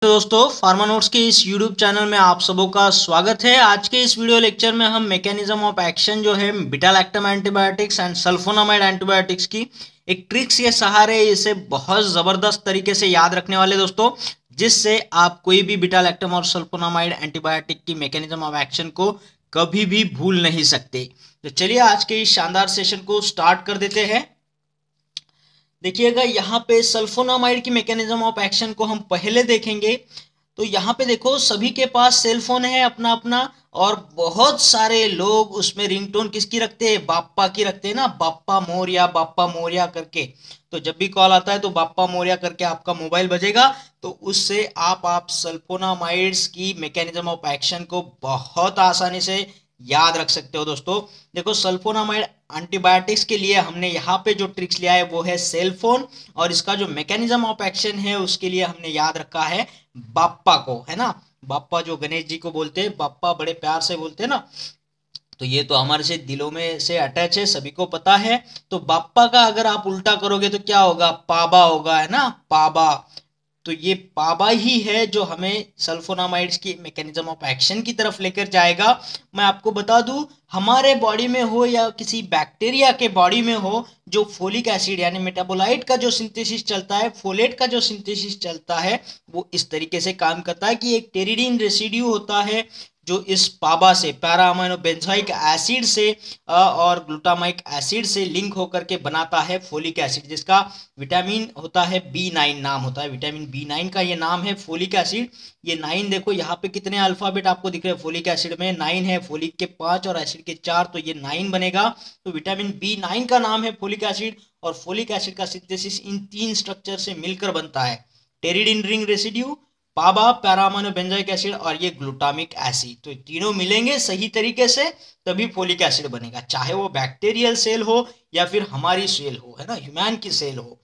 तो दोस्तों pharma notes के इस यूट्यूब चैनल में आप सबों का स्वागत है। आज के इस वीडियो लेक्चर में हम मैकेनिज्म ऑफ एक्शन जो है beta lactam antibiotics and sulphonamide antibiotics की एक ट्रिक्स के सहारे इसे बहुत ज़बरदस्त तरीके से याद रखने वाले दोस्तों, जिससे आप कोई भी बीटा लैक्टम और सल्फोनामाइड एंटीबायोटिक की मैकेनिज्म ऑफ एक्शन को कभी भी भूल नहीं सकते। तो चलिए आज के इस शानदार सेशन को स्टार्ट कर देते हैं। देखिएगा यहाँ पे सल्फोनामाइड की मैकेनिज्म ऑफ एक्शन को हम पहले देखेंगे। तो यहाँ पे देखो सभी के पास सेल फोन है अपना अपना, और बहुत सारे लोग उसमें रिंगटोन किसकी रखते हैं, बाप्पा की रखते हैं ना, बाप्पा मोरिया करके। तो जब भी कॉल आता है तो बाप्पा मोरिया करके आपका मोबाइल बजेगा, तो उससे आप सल्फोनामाइड्स की मैकेनिज्म ऑफ एक्शन को बहुत आसानी से याद रख सकते हो दोस्तों। देखो सल्फोनामाइड एंटीबायोटिक्स के लिए हमने यहाँ पे जो ट्रिक्स लिया है वो है सेल फोन, और इसका जो मैकेनिज्म ऑफ एक्शन है उसके लिए हमने याद रखा है बाप्पा को, है ना। बाप्पा जो गणेश जी को बोलते हैं, बाप्पा बड़े प्यार से बोलते हैं ना, तो ये तो हमारे से दिलों में से अटैच है, सभी को पता है। तो बाप्पा का अगर आप उल्टा करोगे तो क्या होगा, पाबा होगा, है ना, पाबा। तो ये पाबा ही है जो हमें सल्फोनामाइड्स की मैकेनिज्म ऑफ एक्शन की तरफ लेकर जाएगा। मैं आपको बता दूं, हमारे बॉडी में हो या किसी बैक्टीरिया के बॉडी में हो, जो फोलिक एसिड यानी मेटाबोलाइट का जो सिंथेसिस चलता है, फोलेट का जो सिंथेसिस चलता है, वो इस तरीके से काम करता है कि एक टेरिडीन रेसिड्यू होता है जो इस पाबा से, पैरा अमीनो बेंजोइक एसिड से और ग्लूटामाइक एसिड से लिंक होकर के बनाता है फोलिक एसिड, जिसका विटामिन होता है B9 नाम होता है। विटामिन B9 का ये नाम है फोलिक एसिड। ये 9 देखो यहाँ पे कितने अल्फाबेट आपको दिख रहे हैं, फोलिक एसिड में 9 है, फोलिक के 5 और एसिड के 4, तो ये 9 बनेगा। तो विटामिन B9 का नाम है फोलिक एसिड, और फोलिक एसिड का सिंथेसिस इन 3 स्ट्रक्चर से मिलकर बनता है, pteridine ring residue, PABA para amino benzoic acid और ये ग्लूटामिक एसिड। तो तीनों मिलेंगे सही तरीके से तभी फोलिक एसिड बनेगा, चाहे वो बैक्टीरियल सेल हो या फिर हमारी सेल हो, है ना, ह्यूमन की सेल हो।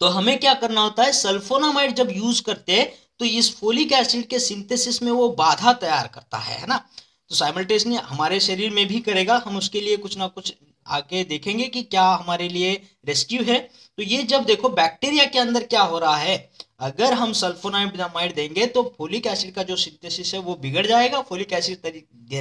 तो हमें क्या करना होता है, सल्फोनामाइड जब यूज करते हैं तो इस फोलिक एसिड के सिंथेसिस में वो बाधा तैयार करता है ना। तो साइमल्टेनियसली हमारे शरीर में भी करेगा, हम उसके लिए कुछ ना कुछ आगे देखेंगे कि क्या हमारे लिए रेस्क्यू है। तो ये जब देखो बैक्टीरिया के अंदर क्या हो रहा है, अगर हम सल्फोनामाइड देंगे तो फोलिक एसिड का जो सिंथेसिस है वो बिगड़ जाएगा, फोलिक एसिड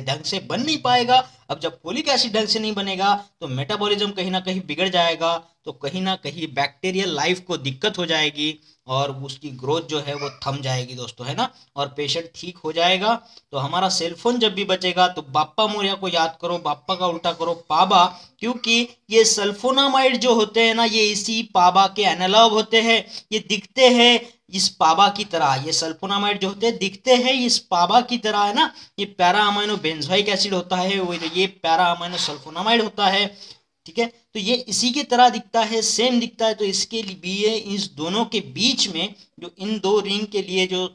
ढंग से बन नहीं पाएगा। अब जब फोलिक एसिड ढंग से नहीं बनेगा तो मेटाबॉलिज्म कहीं ना कहीं बिगड़ जाएगा, तो कहीं ना कहीं बैक्टीरियल लाइफ को दिक्कत हो जाएगी और उसकी ग्रोथ जो है वो थम जाएगी दोस्तों, है ना, और पेशेंट ठीक हो जाएगा। तो हमारा सेलफोन जब भी बचेगा तो बाप्पा मोरिया को याद करो, बाप्पा का उल्टा करो पाबा, क्योंकि ये सल्फोनामाइड जो होते हैं ना ये इसी पाबा के एनालॉग होते हैं। ये दिखते हैं इस पाबा की तरह, ये सल्फोनामाइड जो होते हैं दिखते हैं इस पाबा की तरह, है ना। ये पैरा अमीनो बेंजोइक एसिड होता है, वो ये पैरा अमीनो सल्फोनामाइड होता है, ठीक है। तो ये इसी की तरह दिखता है, सेम दिखता है। तो इसके लिए इस दोनों के बीच में जो इन दो रिंग के लिए जो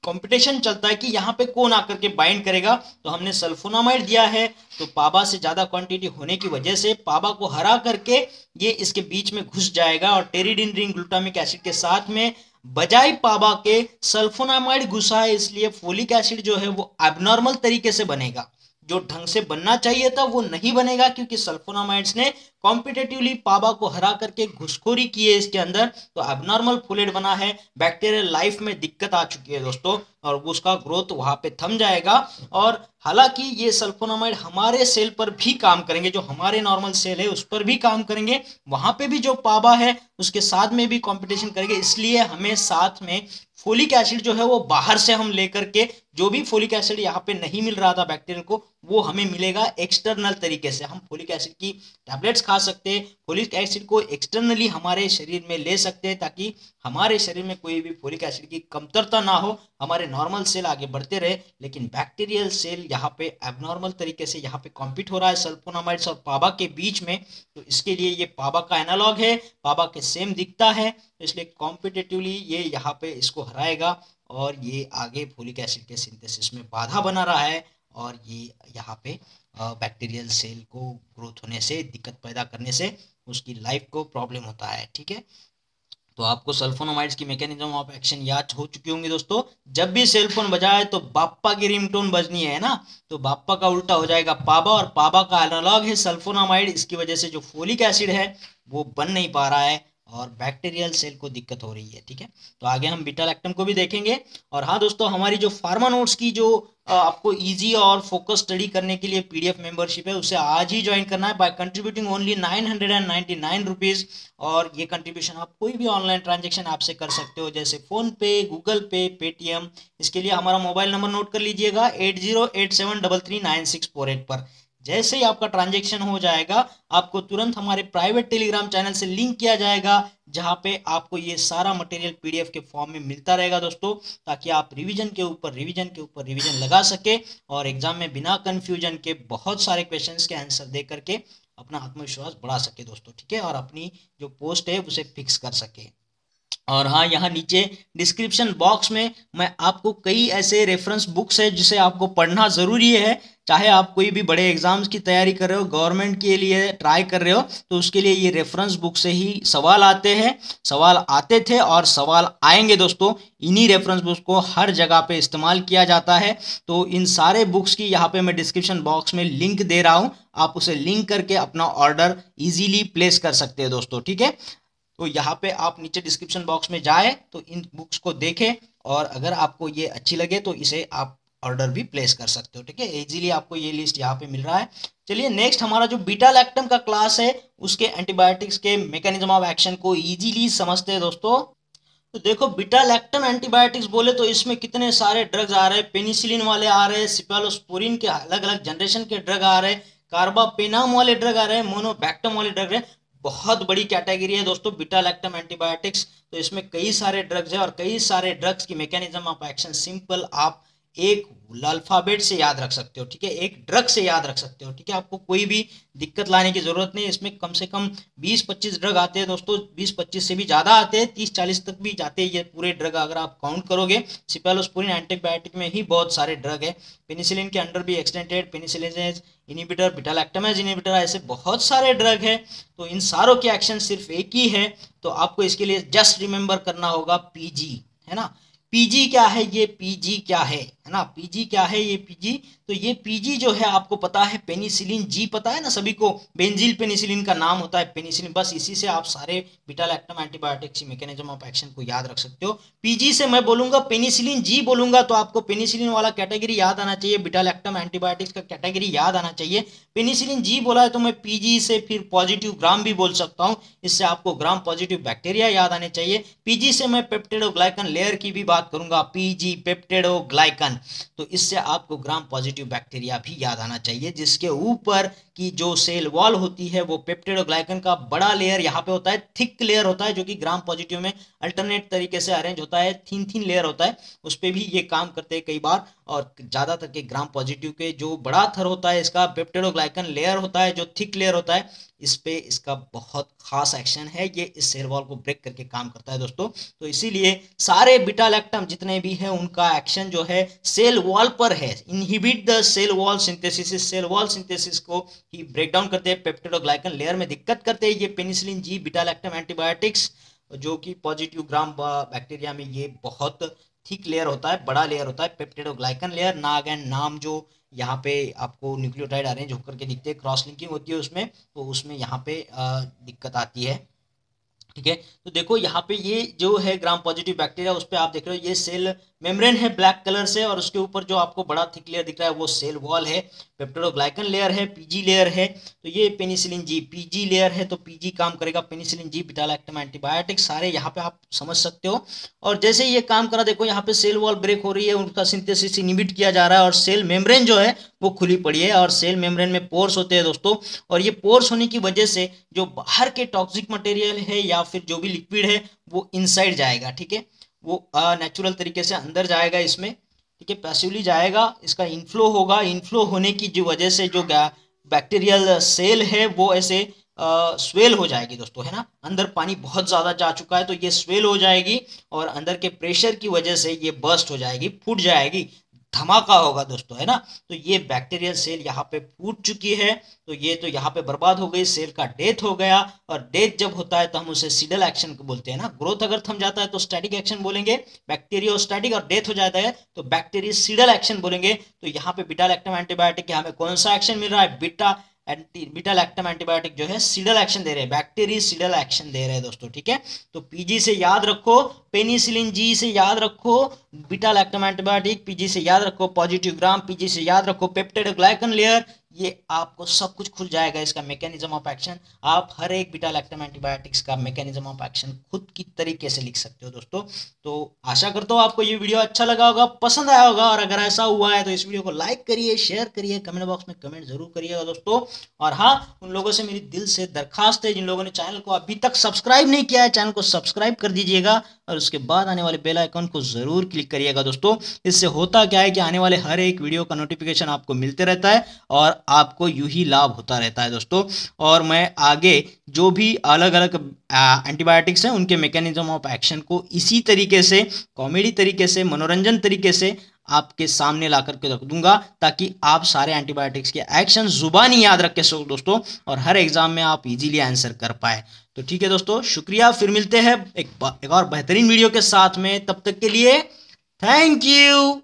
कंपटीशन चलता है कि यहाँ पे कौन आकर के बाइंड करेगा, तो हमने सल्फोनामाइड दिया है, तो पाबा से ज्यादा क्वांटिटी होने की वजह से पाबा को हरा करके ये इसके बीच में घुस जाएगा, और टेरिडीन रिंग ग्लूटामिक एसिड के साथ में बजाय पाबा के सल्फोनामाइड घुसा है, इसलिए फोलिक एसिड जो है वो एबनॉर्मल तरीके से बनेगा, जो ढंग से बनना चाहिए था वो नहीं बनेगा, क्योंकि सल्फोनामाइड्स ने कॉम्पिटेटिवली पाबा को हरा करके घुसखोरी की है इसके अंदर, तो एबनॉर्मल फोलेट बना है, बैक्टीरियल लाइफ में दिक्कत आ चुकी है दोस्तों, और उसका ग्रोथ वहां पे थम जाएगा। और हालांकि ये सल्फोनामाइड हमारे सेल पर भी काम करेंगे, जो हमारे नॉर्मल सेल है उस पर भी काम करेंगे, वहां पे भी जो पाबा है उसके साथ में भी कंपटीशन करेंगे, इसलिए हमें साथ में फोलिक एसिड जो है वो बाहर से हम लेकर के, जो भी फोलिक एसिड यहाँ पे नहीं मिल रहा था बैक्टीरियल को, वो हमें मिलेगा एक्सटर्नल तरीके से। हम फोलिक एसिड की टैबलेट्स खा सकते हैं, फोलिक एसिड को एक्सटर्नली हमारे शरीर में ले सकते हैं, ताकि हमारे शरीर में कोई भी फोलिक एसिड की कमतरता ना हो, हमारे नॉर्मल सेल आगे बढ़ते रहे। लेकिन बैक्टीरियल सेल यहाँ पे एबनॉर्मल तरीके से यहाँ पे कॉम्पीट हो रहा है सल्फोनामाइड्स और पाबा के बीच में, तो इसके लिए ये पाबा का एनालॉग है, पाबा के सेम दिखता है, इसलिए कॉम्पिटेटिवली ये यहाँ पे इसको हराएगा, और ये आगे फोलिक एसिड के सिंथेसिस में बाधा बना रहा है, और ये यहाँ पे बैक्टीरियल सेल को ग्रोथ होने से, दिक्कत पैदा करने से उसकी लाइफ को प्रॉब्लम होता है, ठीक है। तो आपको सल्फोनामाइड्स की मैकेनिज्म ऑफ एक्शन याद हो चुकी होंगी दोस्तों। जब भी सेल फोन बजाए तो बाप्पा की रिंगटोन बजनी है ना, तो बाप्पा का उल्टा हो जाएगा पाबा, और पाबा का एनालॉग है सल्फोनामाइड, इसकी वजह से जो फोलिक एसिड है वो बन नहीं पा रहा है, और बैक्टीरियल सेल को दिक्कत हो रही है। ठीक है, तो आगे हम बीटा लैक्टम को भी देखेंगे। और हाँ दोस्तों, हमारी जो फार्मा नोट्स की जो आपको इजी और फोकस स्टडी करने के लिए पीडीएफ मेंबरशिप है, उसे आज ही ज्वाइन करना है बाय कंट्रीब्यूटिंग ओनली 999 रुपीज़। और ये कंट्रीब्यूशन आप कोई भी ऑनलाइन ट्रांजेक्शन ऐप से कर सकते हो, जैसे फोन पे, गूगल पे, पेटीएम। इसके लिए हमारा मोबाइल नंबर नोट कर लीजिएगा 8087339648 पर। जैसे ही आपका ट्रांजेक्शन हो जाएगा, आपको तुरंत हमारे प्राइवेट टेलीग्राम चैनल से लिंक किया जाएगा, जहां पे आपको ये सारा मटेरियल पीडीएफ के फॉर्म में मिलता रहेगा दोस्तों, ताकि आप रिवीजन के ऊपर रिवीजन के ऊपर रिवीजन लगा सके और एग्जाम में बिना कंफ्यूजन के बहुत सारे क्वेश्चंस के आंसर दे करके अपना आत्मविश्वास बढ़ा सके दोस्तों। ठीक है, और अपनी जो पोस्ट है उसे फिक्स कर सके। और हाँ, यहाँ नीचे डिस्क्रिप्शन बॉक्स में मैं आपको कई ऐसे रेफरेंस बुक्स है जिसे आपको पढ़ना ज़रूरी है। चाहे आप कोई भी बड़े एग्जाम्स की तैयारी कर रहे हो, गवर्नमेंट के लिए ट्राई कर रहे हो, तो उसके लिए ये रेफरेंस बुक से ही सवाल आते हैं, सवाल आते थे और सवाल आएंगे दोस्तों। इन्हीं रेफरेंस बुक्स को हर जगह पे इस्तेमाल किया जाता है। तो इन सारे बुक्स की यहाँ पे मैं डिस्क्रिप्शन बॉक्स में लिंक दे रहा हूँ, आप उसे लिंक करके अपना ऑर्डर ईजिली प्लेस कर सकते हैं दोस्तों। ठीक है, तो यहाँ पे आप नीचे डिस्क्रिप्शन बॉक्स में जाए तो इन बुक्स को देखें, और अगर आपको ये अच्छी लगे तो इसे आप ऑर्डर भी प्लेस कर सकते हो। ठीक है, इजीली आपको ये लिस्ट यहाँ पे मिल रहा है। चलिए नेक्स्ट, हमारा जो बीटा लैक्टम का क्लास है, उसके एंटीबायोटिक्स के मैकेनिज्म ऑफ एक्शन को इजीली समझते हैं दोस्तों। तो देखो, बीटा लैक्टम एंटीबायोटिक्स बोले तो इसमें कितने सारे ड्रग्स आ रहे हैं। पेनिसिलिन वाले आ रहे हैं, सिफेलोस्पोरिन के अलग अलग जनरेशन के ड्रग आ रहे हैं, कार्बापेनम वाले ड्रग आ रहे हैं, मोनोबैक्टम वाले ड्रग है। बहुत बड़ी कैटेगरी है दोस्तों बीटा लैक्टम एंटीबायोटिक्स। तो इसमें कई सारे ड्रग्स है, और कई सारे ड्रग्स की मैकेनिज्म ऑफ एक्शन सिंपल आप एक अल्फाबेट से याद रख सकते हो। ठीक है, एक ड्रग से याद रख सकते हो। ठीक है, आपको कोई भी दिक्कत लाने की जरूरत नहीं। इसमें कम से कम 20-25 ड्रग आते हैं दोस्तों, 20-25 से भी ज़्यादा आते हैं, 30-40 तक भी जाते हैं ये पूरे ड्रग अगर आप काउंट करोगे। सिफेलोस्पोरिन एंटीबायोटिक में ही बहुत सारे ड्रग है। पेनिसिलिन के अंडर भी extended penicillinase inhibitor, beta lactamase inhibitor, ऐसे बहुत सारे ड्रग है। तो इन सारों के एक्शन सिर्फ एक ही है। तो आपको इसके लिए जस्ट रिमेंबर करना होगा पीजी, है ना। पीजी क्या है, ये पीजी क्या है ना, पीजी क्या है, ये पीजी। तो ये पीजी जो है आपको पता है, पेनिसिलिन जी पता है ना सभी को, बेंजील पेनिसिलिन का नाम होता है पेनिसिलिन। बस इसी से आप सारे beta lactam antibiotics mechanism of action को याद रख सकते हो। पीजी से मैं बोलूंगा पेनिसिलिन जी बोलूंगा तो आपको पेनिसिलिन वाला कैटेगरी याद आना चाहिए, बीटा लैक्टम एंटीबायोटिक्स का कैटेगरी याद आना चाहिए। पेनिसिलिन जी बोला है तो मैं पीजी से फिर पॉजिटिव ग्राम भी बोल सकता हूँ, इससे आपको ग्राम पॉजिटिव बैक्टीरिया याद आने चाहिए। पीजी से मैं पेप्टिडोग्लाइकन लेयर की भी बात करूंगा, पीजी पेप्टिडोग्लाइकन, तो इससे आपको ग्राम पॉजिटिव बैक्टीरिया भी याद आना चाहिए, जिसके ऊपर की जो सेल वॉल होती है वो पेप्टिडोग्लाइकन का बड़ा लेयर यहाँ पे होता है, थिक लेयर होता है, जो कि ग्राम पॉजिटिव में अल्टरनेट तरीके से अरेंज होता है, थिन थिन लेयर होता है, उस पर भी ये काम करते हैं कई बार। और ज़्यादातर के ग्राम पॉजिटिव के जो बड़ा थर होता है इसका पेप्टिडोग्लाइकन लेयर होता है, जो थिक लेयर होता है, इस पे इसका बहुत खास एक्शन है, ये इस सेल वॉल को ब्रेक करके काम करता है दोस्तों। तो इसीलिए सारे बीटा लैक्टम जितने भी है उनका एक्शन जो है सेल वॉल पर है, inhibit the cell wall synthesis, cell wall synthesis को ही ब्रेक डाउन करते हैं, पेप्टिडोग्लाइकन लेयर में दिक्कत करते हैं ये penicillin G beta lactam antibiotics, जो कि पॉजिटिव ग्राम बैक्टीरिया में ये बहुत थिक लेयर होता है, बड़ा लेयर होता है पेप्टिडोग्लाइकन लेयर। नाग एंड नाम जो यहाँ पे आपको न्यूक्लियोटाइड अरेंज होकर के दिखते हैं, क्रॉस लिंकिंग होती है उसमें, तो उसमें यहाँ पे दिक्कत आती है। ठीक है, तो देखो यहाँ पे ये जो है ग्राम पॉजिटिव बैक्टीरिया, उस पर आप देख रहे हो ये सेल मेम्ब्रेन है ब्लैक कलर से, और उसके ऊपर जो आपको बड़ा थिक लेयर दिख रहा है वो सेल वॉल है, पेप्टिडोग्लाइकन लेयर है, पीजी लेयर है। तो ये पेनिसिलिन जी पीजी लेयर है, तो पीजी काम करेगा, penicillin G beta lactam antibiotic, सारे यहाँ पे आप समझ सकते हो। और जैसे ये काम करा, देखो यहाँ पे सेल वॉल ब्रेक हो रही है, उनका सिंथेसिस इनहिबिट किया जा रहा है, और सेल मेम्ब्रेन जो है वो खुली पड़ी है, और सेल मेम्ब्रेन में पोर्स होते हैं दोस्तों। और ये पोर्स होने की वजह से जो बाहर के टॉक्सिक मटेरियल है या फिर जो भी लिक्विड है वो इनसाइड जाएगा। ठीक है, वो नेचुरल तरीके से अंदर जाएगा इसमें। ठीक है, पैसिवली जाएगा, इसका इनफ्लो होगा, इनफ्लो होने की जो वजह से जो बैक्टीरियल सेल है वो ऐसे स्वेल हो जाएगी दोस्तों, है ना। अंदर पानी बहुत ज़्यादा जा चुका है तो ये स्वेल हो जाएगी, और अंदर के प्रेशर की वजह से ये बर्स्ट हो जाएगी, फूट जाएगी, धमाका होगा दोस्तों, है ना। तो ये बैक्टीरियल सेल यहाँ पे फूट चुकी है, तो ये तो यहाँ पे बर्बाद हो गई, सेल का डेथ हो गया। और डेथ जब होता है तो हम उसे सिडल एक्शन को बोलते हैं ना। ग्रोथ अगर थम जाता है तो स्टैटिक एक्शन बोलेंगे, बैक्टीरियोस्टैटिक, और डेथ हो जाता है तो बैक्टीरियसिडल एक्शन बोलेंगे। तो यहाँ पे बीटा लैक्टम एंटीबायोटिक हमें कौन सा एक्शन मिल रहा है, beta anti beta lactam antibiotic जो है सीडल एक्शन दे रहे हैं, बैक्टीरियासीडल एक्शन दे रहे हैं दोस्तों, ठीक है। तो पीजी से याद रखो, पेनिसिलिन जी से याद रखो बीटा लैक्टम एंटीबायोटिक, पीजी से याद रखो पॉजिटिव ग्राम, पीजी से याद रखो पेप्टाइड ग्लाइकन लेयर, ये आपको सब कुछ खुल जाएगा इसका मैकेनिज्म ऑफ एक्शन। आप हर एक बीटा लैक्टम एंटीबायोटिक्स का मैकेनिज्म ऑफ एक्शन खुद की तरीके से लिख सकते हो दोस्तों। तो आशा करता हूँ आपको ये वीडियो अच्छा लगा होगा, पसंद आया होगा, और अगर ऐसा हुआ है तो इस वीडियो को लाइक करिए, शेयर करिए, कमेंट बॉक्स में कमेंट जरूर करिएगा दोस्तों। और हाँ, उन लोगों से मेरी दिल से दरखास्त है जिन लोगों ने चैनल को अभी तक सब्सक्राइब नहीं किया है, चैनल को सब्सक्राइब कर दीजिएगा और उसके बाद आने वाले बेल आइकन को जरूर क्लिक करिएगा दोस्तों। इससे होता क्या है कि आने वाले हर एक वीडियो का नोटिफिकेशन आपको मिलते रहता है और आपको यूं ही लाभ होता रहता है दोस्तों। और मैं आगे जो भी अलग अलग एंटीबायोटिक्स हैं उनके मैकेनिज्म ऑफ एक्शन को इसी तरीके से, कॉमेडी तरीके से, मनोरंजन तरीके से आपके सामने ला करके रख दूंगा, ताकि आप सारे एंटीबायोटिक्स के एक्शन जुबानी याद रख के सो दोस्तों, और हर एग्जाम में आप इजीली आंसर कर पाए। तो ठीक है दोस्तों, शुक्रिया। फिर मिलते हैं एक और बेहतरीन वीडियो के साथ में, तब तक के लिए थैंक यू।